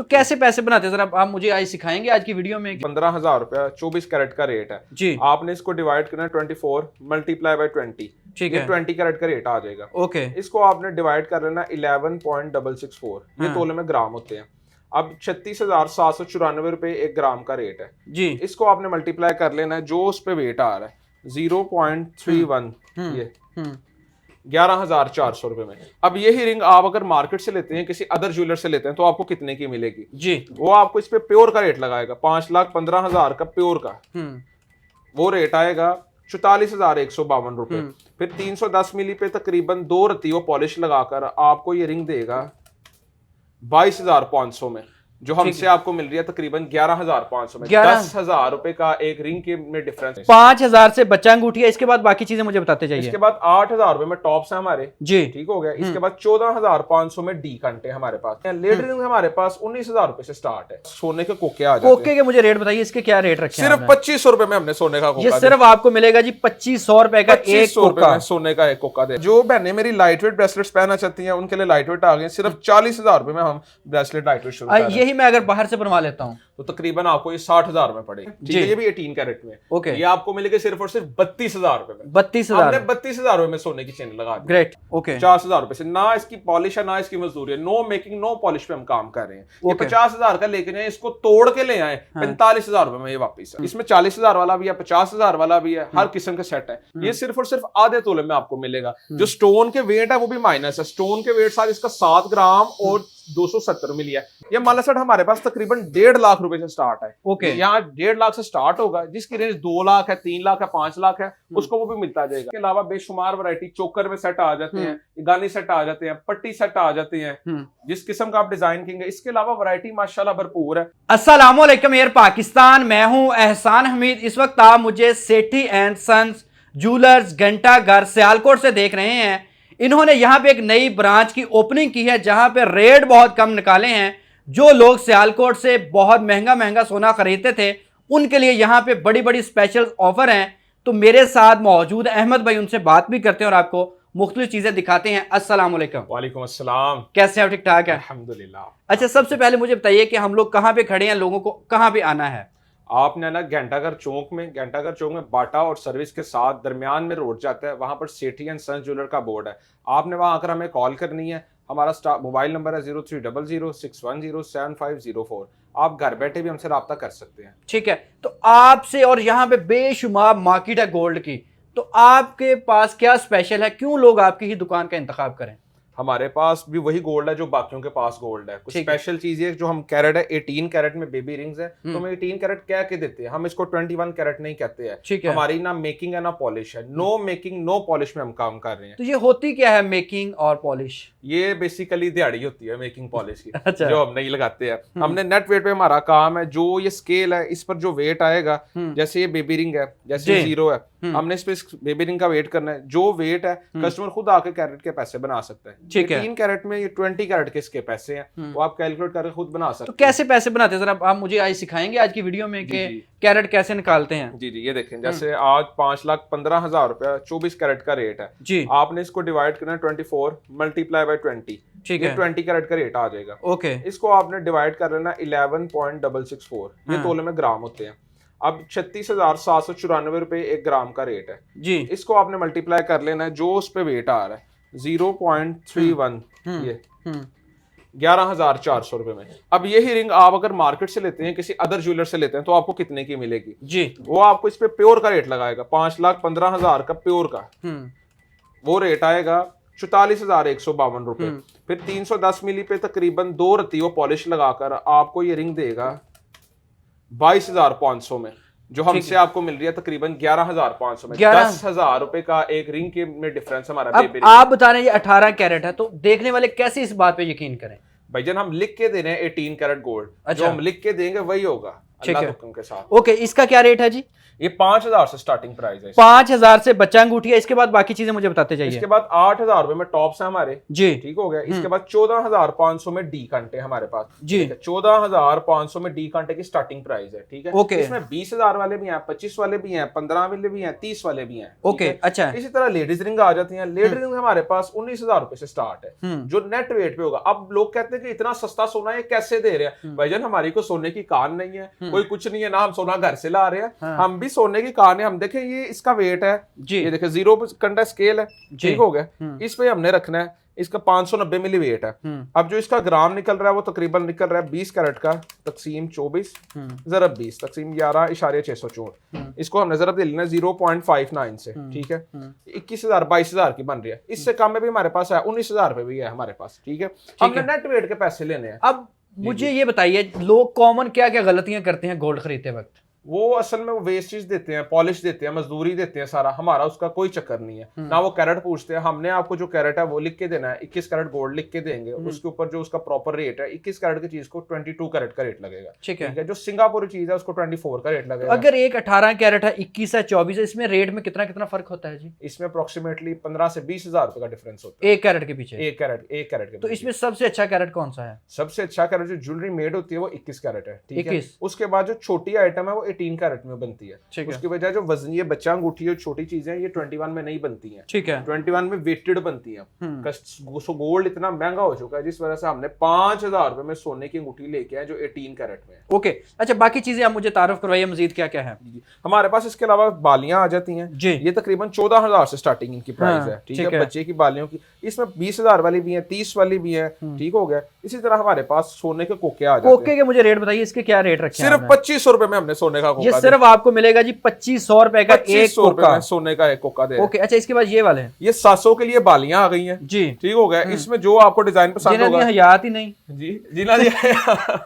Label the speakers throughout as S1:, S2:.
S1: तो कैसे पैसे बनाते हैं जरा आप मुझे आज सिखाएंगे आज की वीडियो में।
S2: 15,000 रुपया 24 कैरेट का रेट है
S1: जी।
S2: आपने इसको डिवाइड करना है 24 मल्टीप्लाई बाय 20,
S1: ठीक
S2: ये
S1: है
S2: 20 कैरेट का रेट आ जाएगा।
S1: ओके
S2: इसको आपने डिवाइड कर लेना 11.664, ये तोले में ग्राम होते हैं। अब 36,794 रुपए 1 ग्राम का रेट है
S1: जी।
S2: इसको आपने मल्टीप्लाई कर लेना है, जो उस पे वेट आ रहा है 0.31, ये 11,400 रुपए में। अब यही रिंग आप अगर मार्केट से लेते हैं, किसी अदर ज्वेलर से लेते हैं, तो आपको कितने की मिलेगी
S1: जी?
S2: वो आपको इस पे प्योर का रेट लगाएगा 5,15,000 का प्योर का, वो रेट आएगा 44,152 रुपए। फिर 310 मिली पे तकरीबन 2 रत्ती वो पॉलिश लगाकर आपको ये रिंग देगा 22,500 में, जो हमसे आपको मिल रही है तकरीबन 11,500 में। 10,000 रुपए का एक रिंग के में डिफरेंस है।
S1: 5,000 से बच्चा अंगूठी है, इसके बाद बाकी चीजें मुझे बताते जाइए।
S2: इसके बाद 8,000 रुपए में टॉप्स है हमारे
S1: जी,
S2: ठीक हो गया। इसके बाद 14,500 में डी कंटे हमारे पास। लेडी रिंग हमारे पास 19,000 रुपए से स्टार्ट है। सोने के कोके आ जाते हैं।
S1: कोके के मुझे रेट बताइए, इसके क्या रेट रखे हैं?
S2: सिर्फ 2500 रुपए में हमने सोने का कोका
S1: ये सिर्फ आपको मिलेगा जी 2500 रुपए का एक
S2: 2500 रुपए
S1: कोका।
S2: में सोने का एक कोका दे। जो बहनें मेरी लाइट वेट ब्रेसलेट्स पहनना चाहती हैं उनके लिए लाइट वेट आ गए। सिर्फ 40,000 रुपए में हम ब्रेसलेट लाइट वेट शुरू कर रहे हैं।
S1: यही मैं अगर बाहर से बनवा लेता हूँ
S2: तो तकरीबन आपको ये 60,000 में पड़ेगी। ठीक है, ये भी 18 कैरेट में।
S1: ओके,
S2: ये आपको मिलेगा सिर्फ और सिर्फ 32,000 रुपए में।
S1: 32,000
S2: हमने 32,000 रुपए में सोने की चेन लगा दी।
S1: Great okay.
S2: 50,000 रुपए से ना इसकी पॉलिश है ना इसकी मजदूरी है, नो मेकिंग नो पॉलिश पे हम काम कर रहे हैं। ये 50,000 का लेके जाए, इसको तोड़ के ले आए 45,000 रुपए में ये वापस है। इसमें 40,000 वाला भी है, 50,000 वाला भी है, हर किस्म का सेट है। ये सिर्फ और सिर्फ आधे तोले में आपको मिलेगा। जो स्टोन के वेट है वो भी माइनस है। स्टोन के वेट साथ इसका 7 ग्राम और 270 मिली है। ये माला सेट हमारे पास तकरीबन 1.5 लाख रुपए से स्टार्ट है।
S1: ओके,
S2: यहाँ 1.5 लाख से स्टार्ट होगा, जिसकी रेंज 2 लाख है, 3 लाख है, 5 लाख है, उसको वो भी मिलता जाएगा। इसके अलावा बेशुमार वैरायटी चोकर में सेट आ जाते हैं, गानी सेट आ जाते हैं, पट्टी सेट आ जाते हैं, जिस किस्म का आप डिजाइन करेंगे। इसके अलावा वैरायटी माशाल्लाह भरपूर है।
S1: अस्सलाम वालेकुम एयर पाकिस्तान, मैं हूं एहसान हमीद। इस वक्त आप मुझे सेठी एंड सन्स ज्वेलर्स घंटाघर सियालकोट से देख रहे हैं। इन्होंने यहाँ पे एक नई ब्रांच की ओपनिंग की है जहाँ पे रेट बहुत कम निकाले हैं। जो लोग सियालकोट से बहुत महंगा महंगा सोना खरीदते थे उनके लिए यहाँ पे बड़ी बड़ी स्पेशल ऑफर हैं। तो मेरे साथ मौजूद अहमद भाई, उनसे बात भी करते हैं और आपको मुख्तलिफ चीजें दिखाते हैं। अस्सलाम वालेकुम।
S2: वालेकुम अस्सलाम।
S1: कैसे हैं? ठीक ठाक है
S2: अल्हम्दुलिल्लाह।
S1: अच्छा, सबसे पहले मुझे बताइए कि हम लोग कहाँ पे खड़े हैं, लोगों को कहाँ पे आना है?
S2: आपने ना घंटाघर चौक में बाटा और सर्विस के साथ दरमियान में रोड जाता है, वहां पर सेठी एंड सन्स ज्वेलर का बोर्ड है। आपने वहां आकर हमें कॉल करनी है। हमारा मोबाइल नंबर है 030061075004। आप घर बैठे भी हमसे रब्ता कर सकते हैं।
S1: ठीक है, तो आपसे और यहाँ पे बेशुमार मार्केट है गोल्ड की, तो आपके पास क्या स्पेशल है, क्यों लोग आपकी ही दुकान का इंतखाब करें?
S2: हमारे पास भी वही गोल्ड है जो बाकियों के पास गोल्ड है। कुछ स्पेशल चीज है जो हम कैरेट है 18 कैरेट में बेबी रिंग्स है, तो हम 18 कैरेट कह के देते हैं। हम इसको 21 कैरेट नहीं कहते हैं।
S1: ठीक है,
S2: हमारी ना मेकिंग है ना पॉलिश है। नो मेकिंग नो पॉलिश में हम काम कर रहे हैं।
S1: तो ये होती क्या है मेकिंग और पॉलिश?
S2: ये बेसिकली दिहाड़ी होती है मेकिंग पॉलिश की।
S1: अच्छा।
S2: जो हम नहीं लगाते हैं। हमने नेट वेट पे हमारा काम है। जो ये स्केल है इस पर जो वेट आएगा, जैसे ये बेबी रिंग है, जैसे 0 है, हमने इस पे बेबी रिंग का वेट करना है। जो वेट है कस्टमर खुद आके कैरेट के पैसे बना सकता है।
S1: ठीक है,
S2: 3 कैरेट में ये 20 कैरेट के इसके पैसे हैं, वो आप कैलकुलेट करके खुद बना सकते हैं।
S1: तो कैसे पैसे बनाते हैं जरा आप मुझे आज सिखाएंगे आज की वीडियो में कि कैरेट कैसे निकालते हैं?
S2: जी जी, ये देखें जैसे आज 5,15,000 रुपया 24 कैरेट का रेट है
S1: जी।
S2: आपने इसको डिवाइड करना है 24 मल्टीप्लाई बाय 20,
S1: ठीक
S2: है,
S1: है
S2: 20 कैरेट का रेट आ जाएगा।
S1: ओके,
S2: इसको आपने डिवाइड कर लेना 11.664, ये तोले में ग्राम होते हैं। अब 36,794 रुपए 1 ग्राम का रेट है
S1: जी।
S2: इसको आपने मल्टीप्लाई कर लेना है, जो उस पे वेट आ रहा है 0.31, ये 11,400 रुपए में। अब यही रिंग आप अगर मार्केट से लेते हैं, किसी अदर ज्वेलर से लेते हैं, तो आपको कितने की मिलेगी
S1: जी?
S2: वो आपको इस पे प्योर का रेट लगाएगा 5,15,000 का प्योर का, वो रेट आएगा 44,152 रुपए। फिर 310 मिली पे तकरीबन 2 रत्ती वो पॉलिश लगाकर आपको ये रिंग देगा 22,500 में, जो हमसे आपको मिल रही है तकरीबन 11,500 में। 10,000 रुपए का एक रिंग के में डिफरेंस हमारा।
S1: अब आप बता रहे हैं ये 18 कैरेट है, तो देखने वाले कैसे इस बात पे यकीन करें?
S2: भाईजान हम लिख के दे रहे हैं 18 कैरेट गोल्ड।
S1: अच्छा।
S2: जो हम लिख के देंगे वही होगा। अल्लाह के हुक्म के साथ।
S1: ओके, इसका क्या रेट है जी?
S2: ये 5,000 से स्टार्टिंग प्राइस है।
S1: 5,000 से बच्चा अंगूठी है। इसके बाद बाकी चीजें मुझे बताते जाइए।
S2: इसके बाद 8,000 रुपए में टॉप्स है हमारे
S1: जी,
S2: ठीक हो गया। इसके बाद 14,500 में डी कांटे हमारे पास
S1: जी।
S2: 14,500 में डी कांटे की स्टार्टिंग प्राइस है, ठीक है।
S1: ओके।
S2: इसमें 20,000 वाले भी हैं, 25 वाले भी हैं, 15 वाले भी हैं, 30 वाले भी हैं।
S1: ओके, अच्छा।
S2: इसी तरह लेडीज रिंग आ जाती हैं। लेडीज रिंग हमारे पास 19,000 रुपए से स्टार्ट है, जो नेट वेट पे होगा। अब लोग कहते हैं कि इतना सस्ता सोना ये कैसे दे रहे हैं? भाईजान, हमारी को सोने की कान नहीं है, कोई कुछ नहीं है ना, हम सोना घर से ला रहे हैं। हम भी सोने की कान है। हम देखें ये इसका वेट है
S1: जी,
S2: ये देखें 0 कंटा स्केल है, ठीक हो गया। इस पे हमने रखना है। इसका 590 मिली वेट है। अब जो इसका ग्राम निकल रहा है वो तकरीबन निकल रहा है 20 कैरेट का तकसीम 24 ज़रब 20 तकसीम 11.664। इसको हमने ज़रब दे लेना 0.59 से, ठीक है। 21,000 22,000 की बन रही है। इससे कम में भी हमारे पास है, 19,000 रुपए भी है हमारे पास, ठीक है। हमने नेट वेट के पैसे लेने हैं।
S1: अब मुझे ये बताइए, लोग कॉमन क्या क्या गलतियां करते हैं गोल्ड खरीदते वक्त?
S2: वो असल में वो वेस्ट चीज देते हैं, पॉलिश देते हैं, मजदूरी देते हैं, सारा हमारा उसका कोई चक्कर नहीं है ना। वो कैरेट पूछते हैं। हमने आपको जो कैरेट है वो लिख के देना है, 21 कैरेट गोल्ड लिख के देंगे। उसके ऊपर जो उसका प्रॉपर रेट है, 21 कैरेट की चीज को 22 कैरेट का रेट लगेगा,
S1: ठीक है।
S2: जो सिंगापुरी चीज है उसको 24 का रेट लगेगा।
S1: अगर एक 18 कैरेट है, 21 है, 24 है, इसमें रेट में कितना कितना फर्क होता है जी?
S2: इसमें अप्रोक्सीमेटली 15 से 20,000 रुपए का डिफरेंस होता है
S1: एक कैरेट के पीछे।
S2: एक कैरेट के
S1: तो इसमें सबसे अच्छा कैरेट कौन सा है?
S2: सबसे अच्छा कैरेट जो ज्वेलरी मेड होती है वो 21 कैरेट है, ठीक है।
S1: 21।
S2: उसके बाद जो छोटी आइटम है वो 18 कैरेट में बनती है। उसकी वजह जो वजन ये बच्चा अंगूठी है, छोटी चीजें ये 21 में नहीं बनती हैं,
S1: ठीक है।
S2: 21 में वेटेड बनती हैं। गोल्ड इतना महंगा हो चुका है जिस वजह से हमने 5,000 रुपए में सोने की अंगूठी लेके आए जो 18 कैरेट में है।
S1: ओके, अच्छा, बाकी चीजें आप मुझे तारुफ करवाइए मजीद क्या क्या है?
S2: हमारे पास इसके अलावा बालियां आ जाती हैं
S1: जी।
S2: ये तकरीबन 14,000 से स्टार्टिंग इनकी प्राइस है, ठीक है। बच्चे की बालियों की इसमें 20,000 वाली भी है, 30 वाली भी है, ठीक हो गया। इसी तरह हमारे पास सोने के कोके आ जाते हैं।
S1: कोके के मुझे रेट बताइए, इसके क्या रेट रखे हैं?
S2: सिर्फ 2,500 रुपए में हमने सोने का कोका
S1: ये सिर्फ आपको मिलेगा जी 2,500 रुपए का एक कोका,
S2: सोने का एक कोका दे।
S1: ओके, अच्छा, इसके बाद ये वाले
S2: ये 700 के लिए बालियां आ गई हैं जी, ठीक हो गया। इसमें जो आपको डिजाइन पसंद होगा,
S1: हयात ही नहीं
S2: जी ना दिया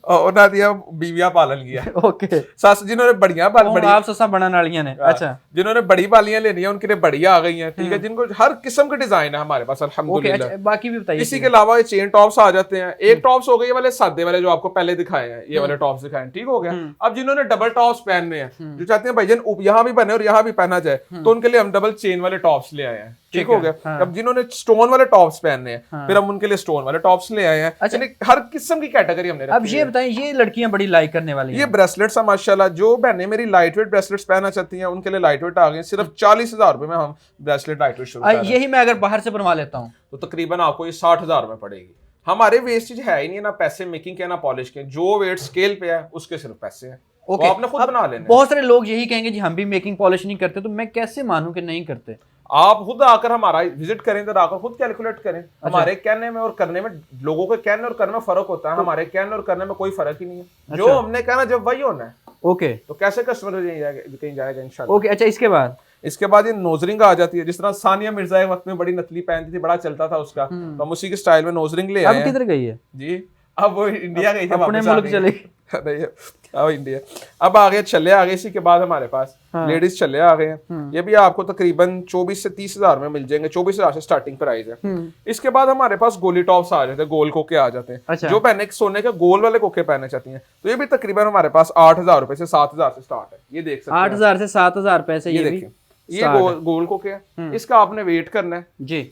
S2: और ना दिया बीविया पालन किया।
S1: ओके,
S2: सस जिन्होंने बढ़िया बड़ी
S1: आप ससा बना नालियां ने, अच्छा,
S2: जिन्होंने बड़ी बालियां लेनी है उनके लिए बढ़िया आ गई हैं, ठीक है। जिनको हर किस्म के डिजाइन है हमारे पास अल्हम्दुलिल्लाह।
S1: अच्छा, बाकी भी बताइए।
S2: इसी के अलावा ये चेन टॉप्स आ जाते हैं। एक टॉप्स हो गए ये वाले सादे वाले जो आपको पहले दिखाए हैं, ये वाले टॉप्स दिखाए, ठीक हो गया। अब जिन्होंने डबल टॉप्स पहनने हैं, जो चाहते हैं भाईजान यहाँ भी बने और यहाँ भी पहना जाए, तो उनके लिए हम डबल चेन वाले टॉप्स ले आए हैं, ठीक हो गया। अब जिन्होंने स्टोन वाले टॉप्स पहनने हैं, फिर हम उनके लिए स्टोन वाले टॉप्स ले आए हैं। अच्छा, हर किस्म की कैटेगरी हमने
S1: अब ये बताएं, ये लड़कियां बड़ी लाइक करने वाली हैं।
S2: ये ब्रेसलेट्स है माशाल्लाह। जो बहनें मेरी लाइट वेट ब्रेसलेट्स पहनना चाहती हैं उनके लिए लाइट वेट आ गए। सिर्फ 40,000 रुपए में हम ब्रेसलेट लाइट वेट शुरू कर रहे हैं।
S1: यही मैं अगर बाहर से बनवा लेता हूँ
S2: तो तकरीबन आपको ये 60,000 में पड़ेगी। हमारे वेस्टेज है ही नहीं, ना पैसे मेकिंग के ना पॉलिश के। जो वेट स्केल पे है उसके सिर्फ पैसे हैं, वो आपने खुद बना लेना।
S1: बहुत सारे लोग यही कहेंगे जी हम भी मेकिंग पॉलिश नहीं करते, तो मैं कैसे मानूं कि नहीं करते?
S2: आप खुद आकर हमारा विजिट करें, तो आकर खुद कैलकुलेट करें। हमारे कहने में और करने में, लोगों के कहने और करने में फर्क होता है। हमारे कहने और करने में कोई फर्क ही नहीं है। जो हमने कहना जब वही होना है।
S1: ओके,
S2: तो कैसे कस्टमर कहीं जाएगा इंशाल्लाह।
S1: ओके, अच्छा, इसके बाद
S2: ये नोजरिंग आ जाती है। जिस तरह सानिया मिर्जा एक वक्त में बड़ी नकली पहनती थी, बड़ा चलता था उसका, तो हम उसी के स्टाइल में नोजरिंग ले आए हैं।
S1: अब किधर गई है
S2: जी? अब वो इंडिया गई थी,
S1: अपने मुल्क चले गई।
S2: अब इंडिया अब आ गए, छल्ले आ गए। इसी के बाद हमारे पास लेडीज छल्ले आ गए हैं। ये भी आपको तकरीबन 24 से 30,000 में मिल जाएंगे। 24,000 से स्टार्टिंग प्राइस है। इसके बाद हमारे पास गोली टॉप्स आ जाते हैं, गोल कोके आ जाते हैं।
S1: अच्छा।
S2: जो पहने सोने के गोल वाले कोके पहनना चाहती हैं, तो ये भी तकरीबन हमारे पास 8,000 रुपए से 7,000 से स्टार्ट है। ये देख सकते हैं,
S1: 8,000 से 7,000 पैसे। ये
S2: देखिए, ये गोल कोके है। इसका आपने वेट करना है
S1: जी।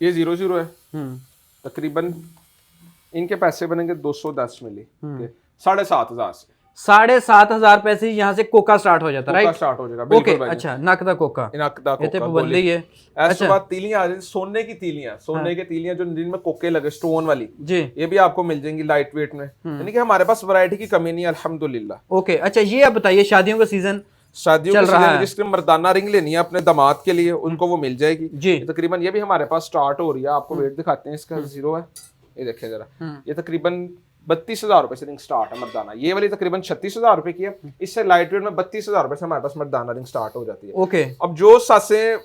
S2: ये 00 है। तकरीबन इनके पैसे बनेंगे 210 मिली, 7,500 से
S1: 7,500 पैसे यहाँ से कोका स्टार्ट हो जाता है, राइट?
S2: स्टार्ट हो जाएगा,
S1: ओके, अच्छा, नकदा कोका, ये तो पाबंदी है।
S2: ऐसे बात तीलियां आ जाती, सोने की तीलियां, सोने के तीलियां जो जिनमें कोके लगे, स्टोन वाली
S1: जी,
S2: ये भी आपको मिल जाएंगी लाइट वेट में। यानी कि हमारे पास वैरायटी की कमी नहीं है अल्हम्दुलिल्लाह।
S1: ओके, अच्छा, ये आप बताइए, शादियों का सीजन
S2: शादियों चल रहा है, जिसके मर्दाना रिंग लेनी है अपने दामाद के लिए, उनको वो मिल जाएगी
S1: जी।
S2: तकरीबन ये भी हमारे पास स्टार्ट हो रही है। आपको वेट दिखाते हैं, इसका 0 है। ये देखिए जरा, ये तकरीबन 32,000 रुपए से रिंग स्टार्ट है मर्दाना। ये वाली तकरीबन 36,000 रुपए की है। इससे लाइट वेट में 32,000 रुपए से हमारे पास मर्दाना रिंग स्टार्ट हो जाती है।
S1: ओके, अब
S2: जो सासें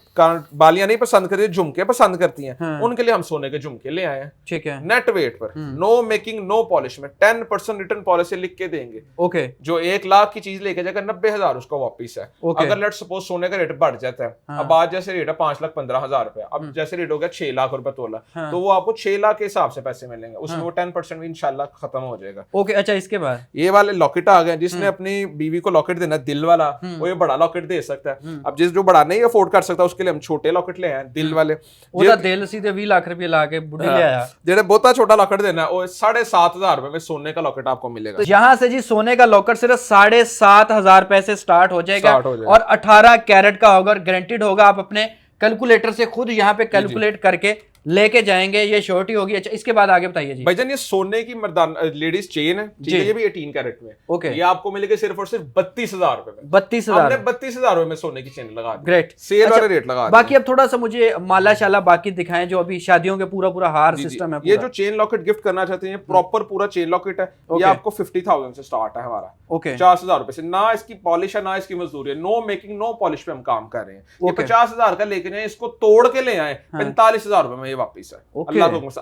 S2: बालियां नहीं पसंद करती, झुमके पसंद करती हैं, उनके लिए हम सोने के झुमके ले आए हैं, ठीक है, नेट वेट पर, नो मेकिंग नो पॉलिश में 10% रिटर्न पॉलिसी लिख के देंगे। ओके, जो 1 लाख की चीज लेके जाएगा 90,000 उसका वापिस है। अगर लेट सपोज सोने का रेट बढ़ जाता है, अब आज जैसे रेट है 5,15,000 रुपए, अब जैसे रेट हो गया 6 लाख रुपए तोला, तो वो आपको 6 लाख के हिसाब से पैसे मिलेंगे। उसमें वो 10% भी इंशाल्लाह खत्म खत्म हो जाएगा।
S1: ओके, अच्छा इसके बाद
S2: ये वाले लॉकेट आ गए, जिसने अपनी बीवी को लॉकेट देना है दिल वाला, वो ये बड़ा लॉकेट दे सकता है। अब जो बड़ा नहीं अफोर्ड कर सकता उसके लिए हम छोटे लॉकेट ले आए दिल वाले।
S1: ਉਹਦਾ ਦਿਲ सीधे 20 लाख रुपए ला के बुढ़ी ले आया।
S2: जेडे बहुता छोटा लॉकेट देना है वो 7,500 रुपए में सोने का लॉकेट आपको मिलेगा।
S1: तो यहाँ से जी सोने का लॉकेट सिर्फ 7,500 रुपए से स्टार्ट हो जाएगा और 18 कैरेट का होगा और गारंटीड होगा। आप अपने कैलकुलेटर से खुद यहाँ पे कैलकुलेट करके लेके जाएंगे, ये श्योरिटी होगी। अच्छा इसके बाद आगे बताइए जी।
S2: भाईजान ये सोने की मर्दान लेडीज चेन है, ठीक है, ये भी 18 कैरेट में।
S1: ओके,
S2: ये आपको मिलेगा सिर्फ और सिर्फ 32,000 रुपए में।
S1: 32,000,
S2: हमने 32,000 रुपए में सोने की चेन लगा दी।
S1: ग्रेट,
S2: सेल वाले रेट लगा।
S1: बाकी अब थोड़ा सा मुझे माला शाला बाकी दिखाएं, जो अभी शादियों के पूरा हार सिस्टम है।
S2: ये जो चेन लॉकेट गिफ्ट करना चाहते हैं, प्रॉपर पूरा चेन लॉकेट है, ये आपको 50,000 से स्टार्ट है हमारा।
S1: ओके,
S2: 50,000 रुपए से। ना इसकी पॉलिश है ना इसकी मजदूरी है, नो मेकिंग नो पॉलिश पे हम काम कर रहे हैं। ये 50,000 का लेके जाए, इसको तोड़ के ले आए 45,000 रुपए में ये वापिस है।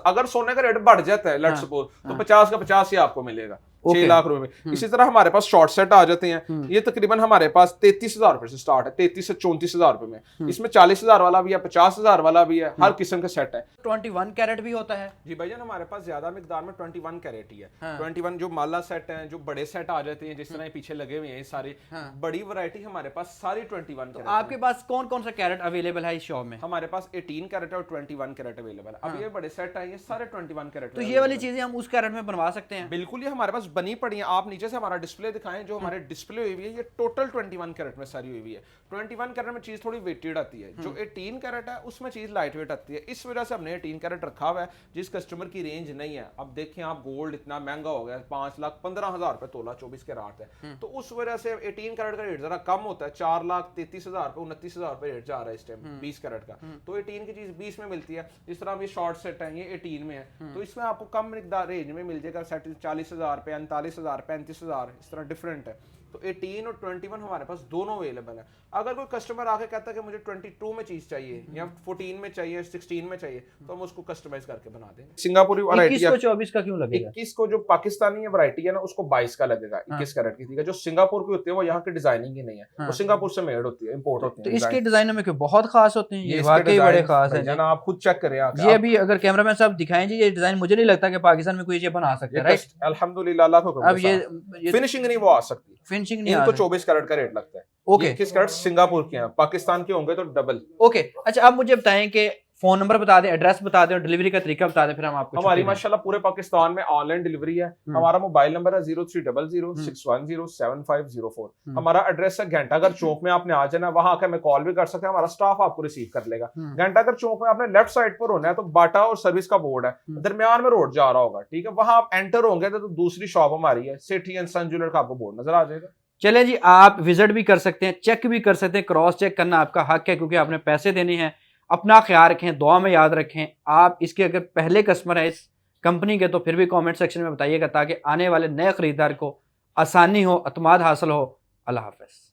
S2: अगर सोने का रेट बढ़ जाता है लेट्स सपोज, तो 50 का 50 ही आपको मिलेगा 6 लाख रुपए में। इसी तरह हमारे पास शॉर्ट सेट आ जाते हैं, ये तकरीबन हमारे पास 33,000 रुपए से स्टार्ट है, 33 से 34,000 रुपए में। इसमें 40,000 वाला भी है, 50,000 वाला भी है, हर किस्म का सेट है।
S1: 21 कैरेट भी होता है
S2: जी भाईजान, हमारे पास ज्यादा मिकदार में 21 कैरेट ही है। 21 जो माला सेट है, जो बड़े सेट आ जाते हैं, जिस तरह पीछे लगे हुए हैं सारे, बड़ी वैरायटी हमारे पास सारी 21 कैरेट।
S1: आपके पास कौन कौन सा कैरेट अवेलेबल है इस शॉप में?
S2: हमारे पास 18 कैरेट और 21 कैरेट अवेलेबल है। अब ये बड़े सेट है, ये सारे 21 कैरेट।
S1: तो ये वाली चीजें हम उस कैरेट में बनवा सकते हैं?
S2: बिल्कुल, ये हमारे पास बनी पड़ी है। आप नीचे से हमारा डिस्प्ले दिखाएं, जो हमारे डिस्प्ले हुई है, ये टोटल 21 कैरेट में सारी हुई है। 21 कैरेट में चीज थोड़ी वेटेड आती है, जो 18 कैरेट है उसमें चीज लाइट वेट आती है। इस वजह से हमने 18 कैरेट रखा हुआ है, जिस कस्टमर की रेंज नहीं है। अब देखें आप, गोल्ड इतना महंगा हो गया, 5,15,000 रुपए तोला 24 कैरेट है, तो उस वजह से 18 कैरेट का रेट जरा कम होता है। 4,33,000 रुपए 29,000 रुपए रेट जा रहा है इस टाइम 20 कैरेट का। तो 18 की चीज 20 में मिलती है। जिस तरह ये शॉर्ट सेट है, ये 18 में है, तो इसमें आपको कम मिकदार रेंज में मिल जाएगा। सेट 40,000 45,000 35,000 इस तरह डिफरेंट है। तो 18 और 21 हमारे पास दोनों अवेलेबल है। अगर कोई कस्टमर आके कहता है कि मुझे 22 में चीज चाहिए या 14 में चाहिए, 16 में चाहिए, तो हम उसको कस्टमाइज करके बना देंगे। सिंगापुरी वैरायटी
S1: 21 को 24 का क्यों लगेगा?
S2: 21 को जो पाकिस्तानी वैरायटी है ना, उसको 22 का लगेगा। 21 कैरेट की, ठीक है। जो सिंगापुर की होती है वो यहाँ की डिजाइनिंग ही नहीं है, वो सिंगापुर से मेड होती है, इंपोर्ट होती है।
S1: तो इसके डिजाइन में क्यों बहुत खास होते हैं? ये वाकई बड़े खास है।
S2: आप खुद चेक करें।
S1: ये अभी अगर कैमरामैन साहब दिखाएं जी, ये डिजाइन मुझे नहीं लगता कि पाकिस्तान में कोई ये बना सकता है, राइट?
S2: अल्हम्दुलिल्लाह, अल्लाह को
S1: अब ये
S2: फिनिशिंग नहीं वो आ सकती,
S1: फिनिशिंग नहीं।
S2: इनको 24 कैरेट का रेट लगता है।
S1: ओके,
S2: 21 कैरेट सिंगापुर के हैं, पाकिस्तान के होंगे तो डबल।
S1: ओके, अच्छा आप मुझे बताएं कि फोन नंबर बता दें, एड्रेस बता दें और डिलीवरी का तरीका बता दें, फिर हम आपको।
S2: हमारी माशाल्लाह पूरे पाकिस्तान में ऑनलाइन डिलीवरी है। हमारा मोबाइल नंबर है 030061075004। हमारा एड्रेस है घंटाघर चौक में। आपने आ जाना, वहां आकर मैं कॉल भी कर सकते हैं, हमारा स्टाफ आपको रिसीव कर लेगा। घंटाघर चौक में आपने लेफ्ट साइड पर होना है, तो बाटा और सर्विस का बोर्ड है, दरमियान में रोड जा रहा होगा, ठीक है। वहां आप एंटर होंगे तो दूसरी शॉप हमारी है, सेठी एंड सन ज्वेलर का आपको बोर्ड नजर आ जाएगा।
S1: चले जी, आप विजिट भी कर सकते हैं, चेक भी कर सकते हैं, क्रॉस चेक करना आपका हक है, क्योंकि आपने पैसे देने हैं। अपना ख्याल रखें, दुआ में याद रखें। आप इसके अगर पहले कस्टमर है इस कंपनी के, तो फिर भी कमेंट सेक्शन में बताइएगा, ताकि आने वाले नए खरीदार को आसानी हो, अतमाद हासिल हो। अल्लाह हाफ़िज़।